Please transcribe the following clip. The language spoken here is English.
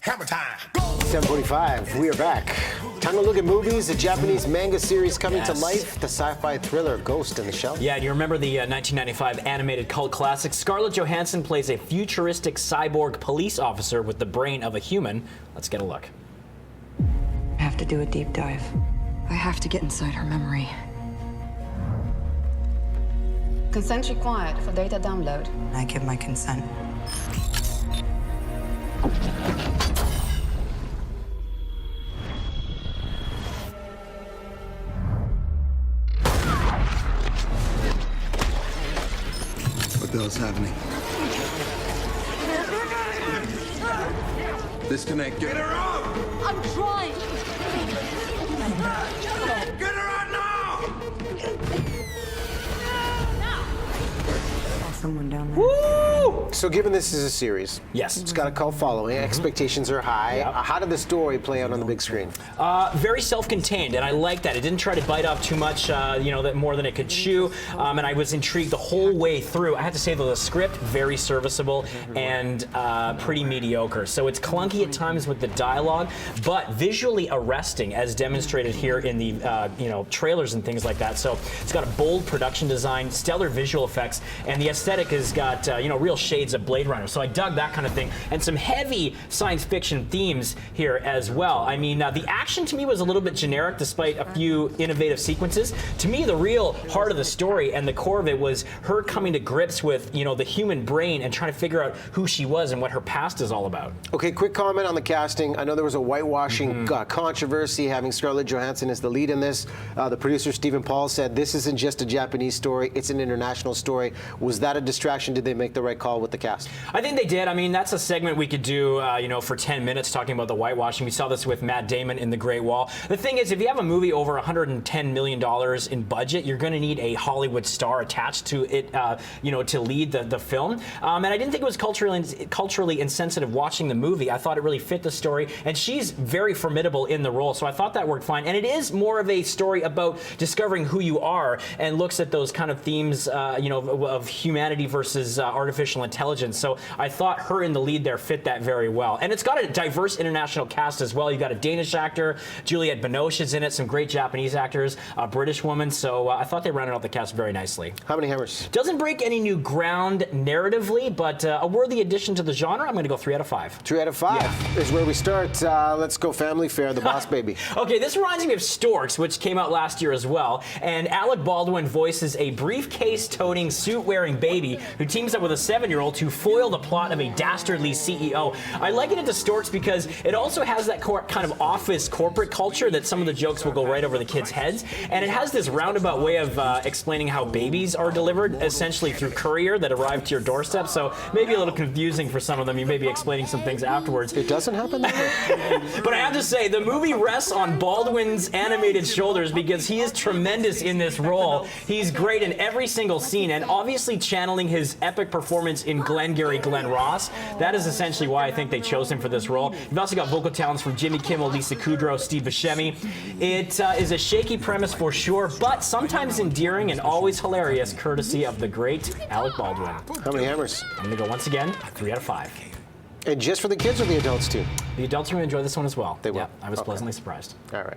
Hammer time. Go! 7:45. We are back. Time to look at movies. A Japanese manga series coming to life. The sci-fi thriller Ghost in the Shell. Yeah, do you remember the 1995 animated cult classic? Scarlett Johansson plays a futuristic cyborg police officer with the brain of a human. Let's get a look. I have to do a deep dive. I have to get inside her memory. Consent required for data download. I give my consent. What the hell's happening? Disconnect. Get her out! I'm trying. Get her out now! Someone down there. Woo! So given this is a series, Yes. it's got a cult following, expectations are high. Yep. How did the story play out on the big screen? Very self-contained, and I like that. It didn't try to bite off too much, that more than it could chew, and I was intrigued the whole way through. I have to say, though, the script, very serviceable and pretty mediocre. So it's clunky at times with the dialogue, but visually arresting, as demonstrated here in the trailers and things like that. So it's got a bold production design, stellar visual effects, and the aesthetic has got real shades of Blade Runner. So I dug that kind of thing, and some heavy science fiction themes here as well. I mean, the action to me was a little bit generic, despite a few innovative sequences. To me, the real heart of the story and the core of it was her coming to grips with the human brain and trying to figure out who she was and what her past is all about. Okay, quick comment on the casting. I know there was a whitewashing controversy having Scarlett Johansson as the lead in this. The producer, Stephen Paul, said this isn't just a Japanese story, it's an international story. Was that a distraction? Did they make the right call with the cast? I think they did. I mean, that's a segment we could do, for 10 minutes talking about the whitewashing. We saw this with Matt Damon in The Great Wall. The thing is, if you have a movie over $110 million in budget, you're going to need a Hollywood star attached to it, to lead the film. And I didn't think it was culturally insensitive watching the movie. I thought it really fit the story, and she's very formidable in the role, so I thought that worked fine. And it is more of a story about discovering who you are and looks at those kind of themes, of humanity versus artificial intelligence. So I thought her in the lead there fit that very well. And it's got a diverse international cast as well. You've got a Danish actor, Juliette Binoche is in it, some great Japanese actors, a British woman. So I thought they rounded out the cast very nicely. How many hammers? Doesn't break any new ground narratively, but a worthy addition to the genre. I'm going to go 3 out of 5. 3 out of 5 Yeah. is where we start. Let's go Family Fare, The Boss Baby. Okay, this reminds me of Storks, which came out last year as well. And Alec Baldwin voices a briefcase-toting, suit-wearing baby who teams up with a 7-year-old to foil the plot of a dastardly CEO. I liken it to Storks because it also has that kind of office corporate culture that some of the jokes will go right over the kids' heads. And it has this roundabout way of explaining how babies are delivered, essentially through courier that arrive to your doorstep. So maybe a little confusing for some of them. You may be explaining some things afterwards. It doesn't happen that way. But I have to say, the movie rests on Baldwin's animated shoulders because he is tremendous in this role. He's great in every single scene, and obviously channeling his epic performance in Glengarry Glen Ross. That is essentially why I think they chose him for this role. You've also got vocal talents from Jimmy Kimmel, Lisa Kudrow, Steve Buscemi. It is a shaky premise for sure, but sometimes endearing and always hilarious, courtesy of the great Alec Baldwin. How many hammers? I'm going to go once again, 3 out of 5. And just for the kids or the adults too? The adults are going to enjoy this one as well. They will. Yeah, I was Okay. pleasantly surprised. All right.